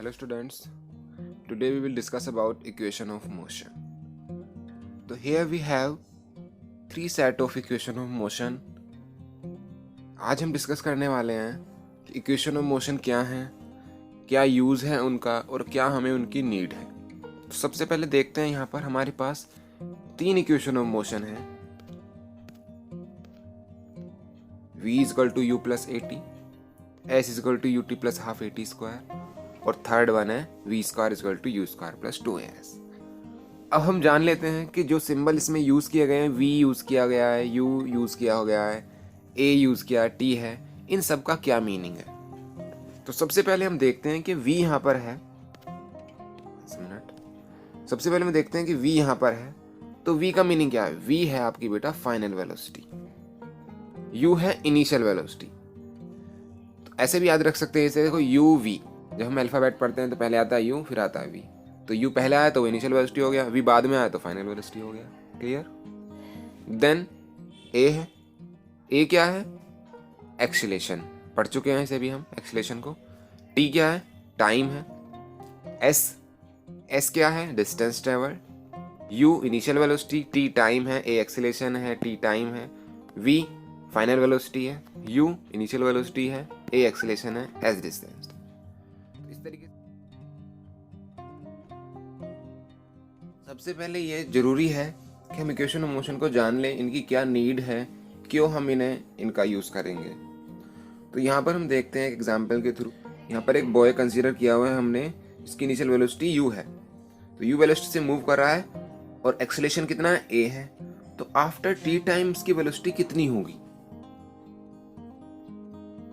Hello students, today we will discuss about equation of motion. So here we have three set of equation of motion. आज हम discuss करने वाले हैं कि equation of motion क्या है, क्या यूज़ है उनका और क्या हमें उनकी नीड है. तो सबसे पहले देखते हैं यहाँ पर हमारे पास तीन इक्वेशन ऑफ मोशन है. v is equal to U plus A T, S is equal to U T plus half A T square और थर्ड वन है V square is equal to you square plus 2as. अब हम जान लेते हैं कि जो सिंबल इसमें यूज़ किए गए हैं, v यूज़ किया गया है, u यूज़ किया हो गया है, a यूज़ किया है, t है, इन सब का क्या मीनिंग है. तो सबसे पहले हम देखते हैं कि v यहाँ पर है. सबसे पहले हम देखते हैं कि v यहाँ पर है तो v का मीनिंग क्या है. v है आपकी बेटा फाइनल वेलोसिटी, u है इनिशियल वेलोसिटी. तो ऐसे भी याद रख सकते हैं, जैसे देखो u v, जब हम अल्फाबेट पढ़ते हैं तो पहले आता है u फिर आता है v. तो u पहले आया तो वो इनिशियल वेलोसिटी हो गया, v बाद में आया तो फाइनल वेलोसिटी हो गया. क्लियर. देन a है, a क्या है, एक्सीलरेशन, पढ़ चुके हैं इसे भी हम एक्सीलरेशन को. t क्या है, टाइम है. s क्या है, distance travel. u initial velocity, t time है, a एक्सीलरेशन है, t टाइम है, v फाइनल वेलोसिटी है, u इनिशियल वेलोसिटी है, a एक्सीलरेशन है, s डिस्टेंस. इस तरीके से सबसे पहले ये जरूरी है कि हम इक्वेशन ऑफ मोशन को जान लें, इनकी क्या नीड है, क्यों हम इनका यूज करेंगे. तो यहाँ पर हम देखते हैं एक एग्जांपल के थ्रू. यहाँ पर एक बॉय कंसीडर किया हुआ है हमने, इसकी इनिशियल वेलोसिटी u है. तो u वेलोसिटी से मूव कर रहा है और एक्सीलरेशन कितना है, a है. तो आफ्टर t टाइम इसकी वेलोसिटी कितनी होगी,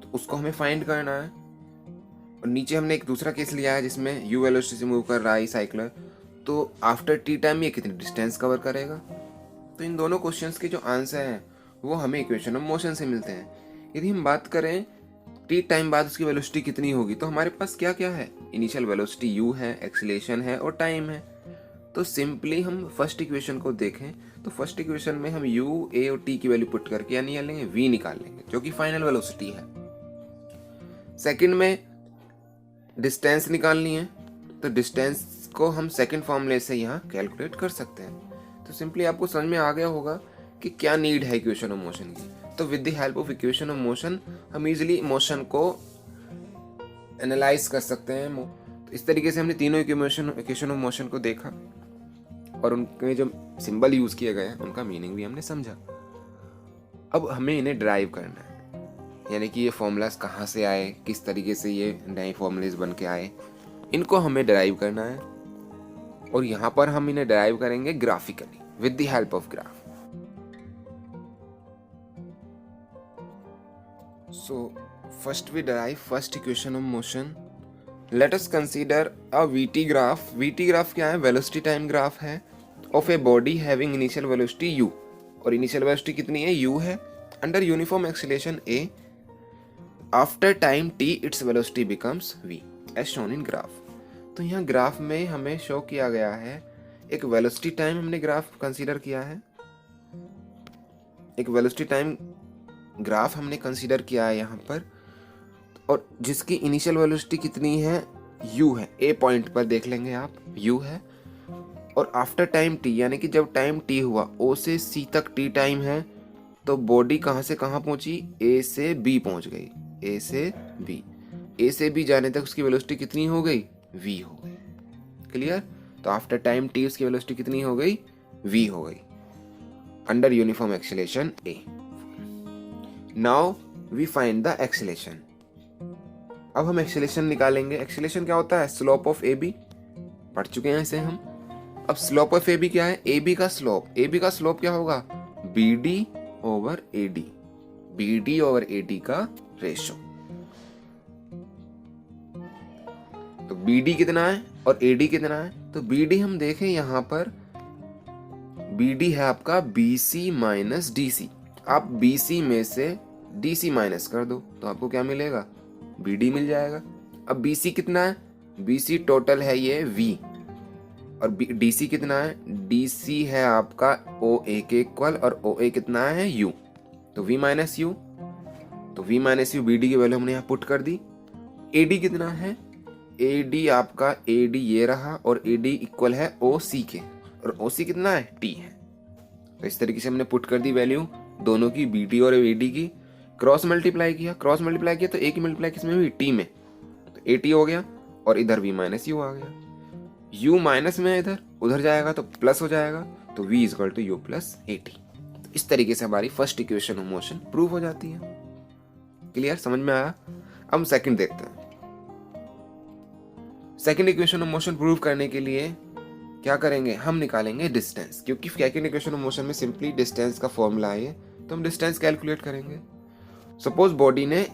तो उसको हमें फाइंड करना है. और नीचे हमने एक दूसरा केस लिया है जिसमें u वेलोसिटी से मूव कर रहा है साइकिलर, तो आफ्टर t टाइम ये कितनी डिस्टेंस कवर करेगा. तो इन दोनों क्वेश्चंस के जो आंसर हैं वो हमें इक्वेशन ऑफ मोशन से मिलते हैं. यदि हम बात करें t टाइम बाद उसकी वेलोसिटी कितनी होगी, तो हमारे पास क्या क्या है, इनिशियल वेलोसिटी u है, एक्सीलरेशन है और टाइम है. तो सिंपली हम फर्स्ट इक्वेशन को देखें तो फर्स्ट इक्वेशन में हम u, a और t की वैल्यू पुट करके यानी लेंगे v निकाल लेंगे जो कि फाइनल वेलोसिटी है. सेकंड में डिस्टेंस निकालनी है, तो डिस्टेंस को हम सेकंड फॉर्मूले से यहाँ कैलकुलेट कर सकते हैं. तो सिंपली आपको समझ में आ गया होगा कि क्या नीड है इक्वेशन ऑफ मोशन की. तो with the help of equation of motion हम इजीली मोशन को एनालाइज कर सकते हैं. तो इस तरीके से हमने तीनों इक्वेशन ऑफ मोशन को देखा और उनके जो सिंबल यूज किए गए हैं उनका मीनिंग भी हमने समझा. अब हमें इन्हें ड्राइव करना है, यानी कि ये फॉर्मूलाज कहाँ से आए, किस तरीके से ये नए फॉर्मूलेज बन के आए, इनको हमें ड्राइव करना है. और यहाँ पर हम इन्हें ड्राइव करेंगे graphically with the help of graph. So first we derive first equation of motion. Let us consider a VT graph. VT graph क्या है, वेलोसिटी टाइम ग्राफ है of a body having initial velocity u, और initial velocity कितनी है, u है, under uniform acceleration a. After time t its velocity becomes v as shown in graph. तो यहाँ graph में हमें शो किया गया है एक वेलोसिटी टाइम, हमने ग्राफ कंसीडर किया है, एक वेलोसिटी टाइम ग्राफ हमने कंसीडर किया है यहाँ पर, और जिसकी इनिशियल वेलोसिटी कितनी है, u है. a पॉइंट पर देख लेंगे आप, u है. और आफ्टर टाइम t, यानी कि जब टाइम t हुआ, o से c तक t टाइम है, तो बॉडी कहाँ से कहाँ पहुंची, a से b पहुंच गई, a से b. a से b जाने तक उसकी वेलोसिटी कितनी हो गई, v हो गई. क्लियर. तो आफ्टर टाइम t उसकी वेलोसिटी कितनी हो गई, v हो गई, under uniform acceleration a. Now we find the acceleration. अब हम एक्सीलरेशन निकालेंगे. एक्सीलरेशन क्या होता है, स्लोप ऑफ ए बी, पढ़ चुके हैं इसे हम. अब स्लोप ऑफ ए बी क्या है, ए बी का स्लोप. ए बी का स्लोप क्या होगा, B D over A D, B D over A D का रेशो. तो बी डी कितना है और ए डी कितना है, तो बी डी हम देखें यहाँ पर, बी डी है आपका B C minus D C. आप बी सी में से डी सी माइनस कर दो तो आपको क्या मिलेगा, बी डी मिल जाएगा. अब बी सी कितना है, बी सी टोटल है ये v, और डी सी कितना है, डी सी है आपका ओ ए के इक्वल, और ओ ए कितना है, u. तो v minus U, B D की वैल्यू हमने यहाँ पुट कर दी. ए डी कितना है, AD आपका AD ये रहा और AD इक्वल है OC के, और OC कितना है, T है। तो इस तरीके से हमने पुट कर दी वैल्यू दोनों की, BD और AD की, क्रॉस मल्टीप्लाई किया तो A की मल्टीप्लाई किसमें हुई, T में, तो AT हो गया और इधर V माइनस U आ गया। U माइनस में इधर उधर जाएगा तो प्लस हो जाएगा, तो V is equal to U plus AT। तो इस तरीके से हमारी first equation of motion prove हो जाती है। क्लियर, समझ में आया? अब हम सेकंड देखते हैं। Second equation of motion prove करने के लिए क्या करेंगे, हम निकालेंगे डिस्टेंस, क्योंकि सेकंड इक्वेशन ऑफ मोशन में सिंपली डिस्टेंस का फॉर्मूला है, तो हम डिस्टेंस कैलकुलेट करेंगे। सपोज बॉडी ने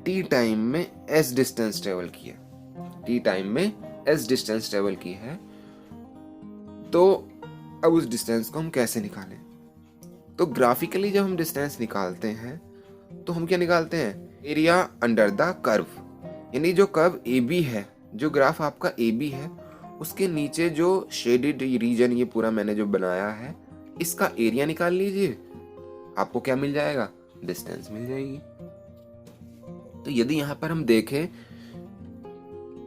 t टाइम में s डिस्टेंस ट्रेवल किया, t टाइम में s डिस्टेंस ट्रेवल की है, तो अब उस डिस्टेंस को हम कैसे निकालें? तो ग्राफिकली जब हम डिस्टेंस निकालते हैं तो हम क्या निकालते हैं, एरिया अंडर द कर्व, यानी जो कर्व AB है, जो ग्राफ आपका AB है, उसके नीचे जो शेडेड रीजन ये पूरा मैंने जो बनाया है, इसका एरिया निकाल लीजिए, आपको क्या मिल जाएगा, डिस्टेंस मिल जाएगी। तो यदि यहां पर हम देखें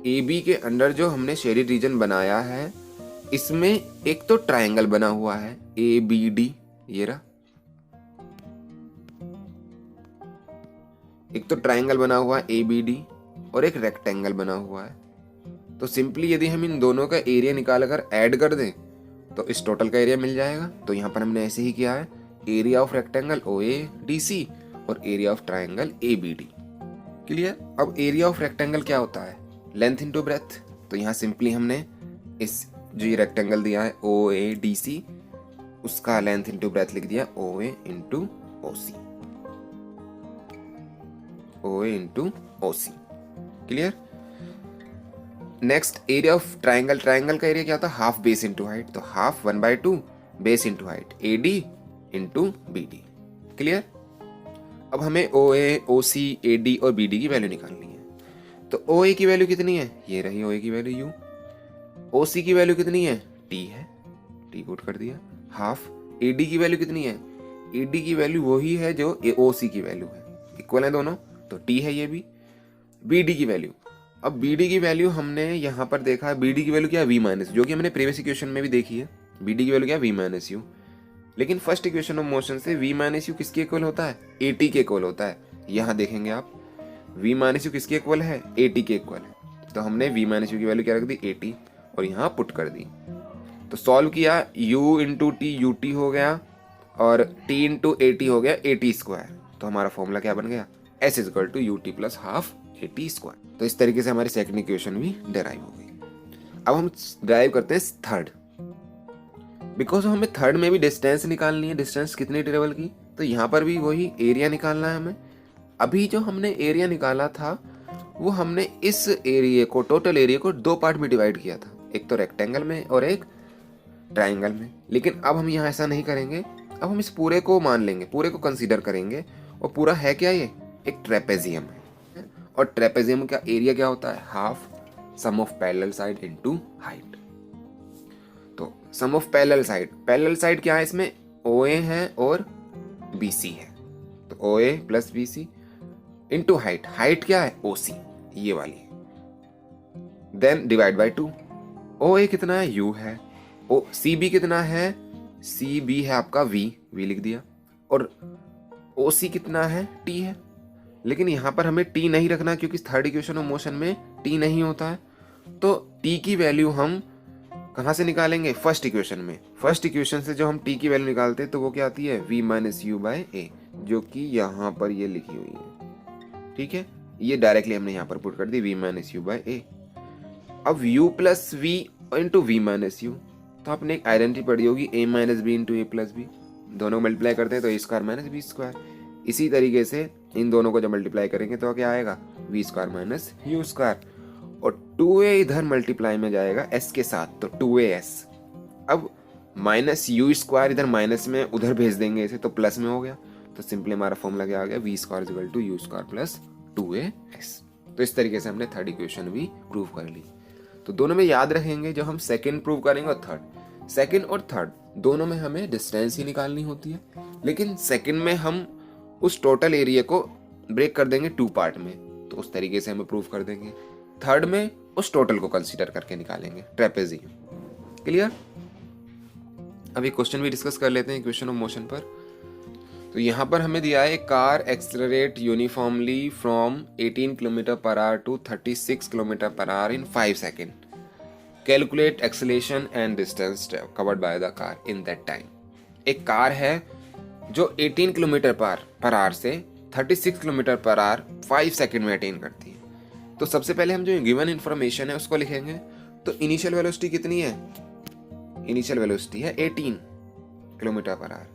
AB के अंडर जो हमने शेडेड रीजन बनाया है, इसमें एक तो ट्रायंगल बना हुआ है ABD, ये रहा, एक तो ट्रायंगल बना हुआ है ABD और एक रेक्टेंगल बना हुआ है। तो सिंपली यदि हम इन दोनों का एरिया निकाल कर ऐड कर दें तो इस टोटल का एरिया मिल जाएगा। तो यहाँ पर हमने ऐसे ही किया है, एरिया ऑफ रेक्टेंगल OADC और area of triangle ABD। Clear? अब एरिया ऑफ रेक्टेंगल क्या होता है, लेंथ इनटू ब्रेथ। तो यहाँ सिंपली हमने इस जो ये रेक्टेंगल दिया है OADC, उसका लेंथ इनटू ब्रेथ लिख दिया OA into OC, OA into OC। Clear? Next area of triangle, triangle का एरिया क्या होता है, हाफ बेस इंटू हाइट, तो half 1/2 base into height, AD into BD। Clear? अब हमें OA, OC, AD और BD की वैल्यू निकालनी है। तो OA की वैल्यू कितनी है, ये रही OA की वैल्यू U, OC की वैल्यू कितनी है, T है, T पुट कर दिया, हाफ। AD की वैल्यू कितनी है, AD की वैल्यू वही है जो OC की वैल्यू है, इक्वल है दोनों, तो T है ये भी। BD की वैल्यू, अब BD की वैल्यू हमने यहाँ पर देखा है, BD की वैल्यू क्या है, V माइनस, जो कि हमने प्रीवियस इक्वेशन में भी देखी है। BD की वैल्यू क्या है, V माइनस U। लेकिन फर्स्ट इक्वेशन ऑफ मोशन से V माइनस यू किसके इक्वल होता है, AT के इक्वल होता है। यहाँ देखेंगे आप, V माइनस यू किसके इक्वल है, AT के इक्वल है। तो हमने V माइनस यू की वैल्यू क्या रख दी, AT, और यहाँ पुट कर दी। तो सॉल्व किया, U इंटू टी UT हो गया और T इंटू AT हो गया AT स्क्वायर। तो हमारा फॉर्मूला क्या बन गया, S is equal to UT plus half AT square. तो इस तरीके से हमारी सेकंड इक्वेशन भी डेराइव हो गई। अब हम डेराइव करते हैं थर्ड, बिकॉज हमें थर्ड में भी डिस्टेंस निकालनी है, डिस्टेंस कितनी ट्रेवल की, तो यहाँ पर भी वही एरिया निकालना है हमें। अभी जो हमने एरिया निकाला था वो हमने इस एरिया को, टोटल एरिया को दो पार्ट में डिवाइड किया था, एक तो रेक्टेंगल में और एक ट्राइंगल में। लेकिन अब हम यहाँ ऐसा नहीं करेंगे, अब हम इस पूरे को मान लेंगे, पूरे को कंसीडर करेंगे। और पूरा है क्या, ये एक ट्रेपेजियम है, और ट्रेपेजियम का एरिया क्या होता है, half sum of parallel side into height. तो सम ऑफ पैरेलल साइड क्या है, इसमें OA है और BC है, तो OA plus BC into height, height क्या है OC, ये वाली है। देन डिवाइड बाय 2, OA कितना है, U है, CB कितना है, CB है आपका V लिख दिया, और OC कितना है, T है। लेकिन यहाँ पर हमें T नहीं रखना, क्योंकि थर्ड इक्वेशन ऑफ मोशन में T नहीं होता है। तो T की वैल्यू हम कहाँ से निकालेंगे, फर्स्ट इक्वेशन में। फर्स्ट इक्वेशन से जो हम T की वैल्यू निकालते हैं तो वो क्या आती है, V माइनस यू बाय ए, जो कि यहाँ पर ये लिखी हुई है। ठीक है, ये डायरेक्टली हमने यहाँ पर पुट कर दी, V minus u by a. अब U plus V into V minus u, तो आपने एक आइडेंटिटी पढ़ी होगी, A minus b into a plus b, दोनों मल्टीप्लाई करते हैं तो a square minus b square. इसी तरीके से इन दोनों को जब मल्टीप्लाई करेंगे तो क्या आएगा, v square minus u square, और 2a इधर मल्टीप्लाई में जाएगा s के साथ, तो 2as। अब माइनस यू स्क्वायर इधर माइनस में उधर भेज देंगे इसे, तो प्लस में हो गया। तो सिंपली हमारा फॉर्मूला क्या आ गया, v square is equal to you square plus 2as। तो इस तरीके से हमने थर्ड इक्वेशन भी प्रूव कर ली। तो दोनों में याद रखेंगे, जब हम सेकेंड प्रूव करेंगे और थर्ड, सेकेंड और थर्ड दोनों में हमें डिस्टेंस ही निकालनी होती है। लेकिन सेकेंड में हम उस टोटल एरिया को ब्रेक कर देंगे 2 पार्ट में, तो उस तरीके से हमें प्रूव कर देंगे। थर्ड में उस टोटल को कंसीडर करके निकालेंगे ट्रेपेजियम। क्लियर? अभी क्वेश्चन भी डिस्कस कर लेते हैं इक्वेशन ऑफ मोशन पर। तो यहाँ पर हमें दिया है car accelerate uniformly from 18 kilometre per hour to 36 kilometre per hour in 5 second. Calculate acceleration and distance covered by the car in that time. एक कार है जो 18 किलोमीटर पर आवर से 36 किलोमीटर पर आवर 5 सेकेंड में attain करती है। तो सबसे पहले हम जो गिवन इंफॉर्मेशन है उसको लिखेंगे। तो इनिशियल वेलोसिटी कितनी है? इनिशियल वेलोसिटी है 18 kilometre per our.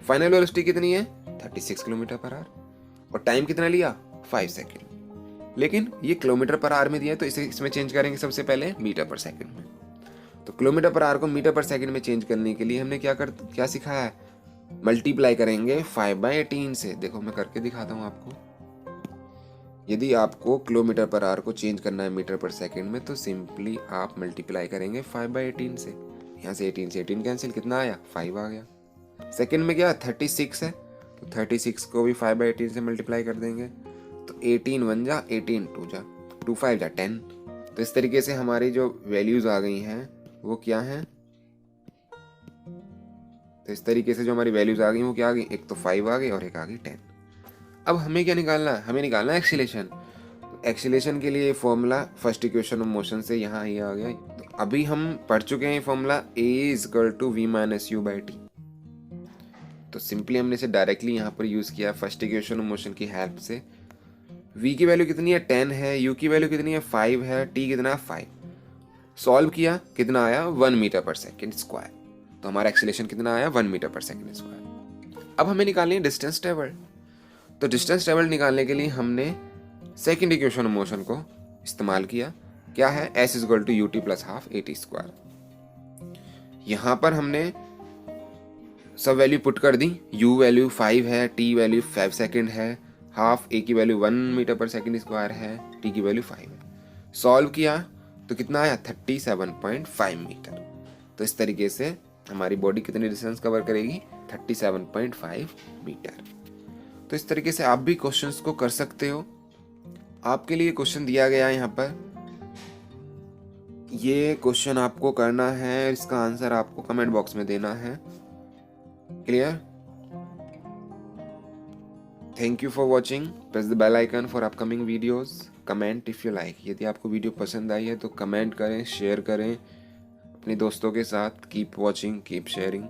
Final velocity कितनी है? 36 किलोमीटर पर आवर। और टाइम कितना लिया? 5 सेकेंड। लेकिन ये किलोमीटर पर आवर में दिया है तो इसे इसमें चेंज करेंगे सबसे पहले मीटर पर सेकेंड में। तो किलोमीटर पर आवर को मीटर पर सेकेंड में चेंज करने के लिए हमने क्या सिखाया है? मल्टीप्लाई करेंगे 5/18 से। देखो मैं करके दिखाता हूँ आपको। यदि आपको किलोमीटर पर आवर को चेंज करना है मीटर पर सेकेंड में तो सिंपली आप मल्टीप्लाई करेंगे 5/18 से। यहाँ से 18 से 18 कैंसिल, कितना आया? 5 आ गया। सेकेंड में क्या 36 है तो 36 को भी 5/18 से मल्टीप्लाई कर देंगे तो 18 1 जा 18 2 जा 2 5 जा 10। तो इस तरीके से हमारी जो वैल्यूज आ गई हैं वो क्या हैं? तो इस तरीके से जो हमारी वैल्यूज आ गई वो क्या आ गई? एक तो 5 आ गई और एक आ गई 10। अब हमें क्या निकालना है? हमें निकालना है एक्सीलरेशन। एक्सीलरेशन के लिए formula first equation of motion से यहाँ ही आ गया। तो अभी हम पढ़ चुके हैं फॉर्मूला A=v-u/t। तो सिंपली हमने इसे डायरेक्टली यहाँ पर यूज किया फर्स्ट इक्वेशन ऑफ मोशन की हेल्प से। v की वैल्यू कितनी है? 10 है। u की वैल्यू कितनी है? 5 है। t कितना है? 5। सॉल्व किया, कितना आया? 1 मीटर पर सेकेंड स्क्वायर। तो हमारा एक्सीलरेशन कितना आया? 1 मीटर पर सेकेंड स्क्वायर। अब हमें निकालनी है डिस्टेंस ट्रेवल्ड। तो डिस्टेंस ट्रेवल्ड निकालने के लिए हमने सेकेंड इक्वेशन ऑफ मोशन को इस्तेमाल किया। क्या है? s=ut + ½ at²। यहाँ पर हमने सब वैल्यू पुट कर दी। u वैल्यू 5 है, t वैल्यू 5 सेकेंड है, हाफ a की वैल्यू 1 मीटर पर सेकेंड स्क्वायर है, t की वैल्यू 5 है। सॉल्व किया तो कितना आया? 37.5 मीटर। तो इस तरीके से हमारी बॉडी कितनी डिस्टेंस कवर करेगी? 37.5 मीटर। तो इस तरीके से आप भी क्वेश्चंस को कर सकते हो। आपके लिए क्वेश्चन दिया गया है यहाँ पर। ये क्वेश्चन आपको करना है, इसका आंसर आपको कमेंट बॉक्स में देना है। Clear? Thank you for watching. Press the bell icon for upcoming videos. Comment if you like. यदि आपको वीडियो पसंद आई है तो कमेंट करें, शेयर करें अपने दोस्तों के साथ। Keep watching, keep sharing.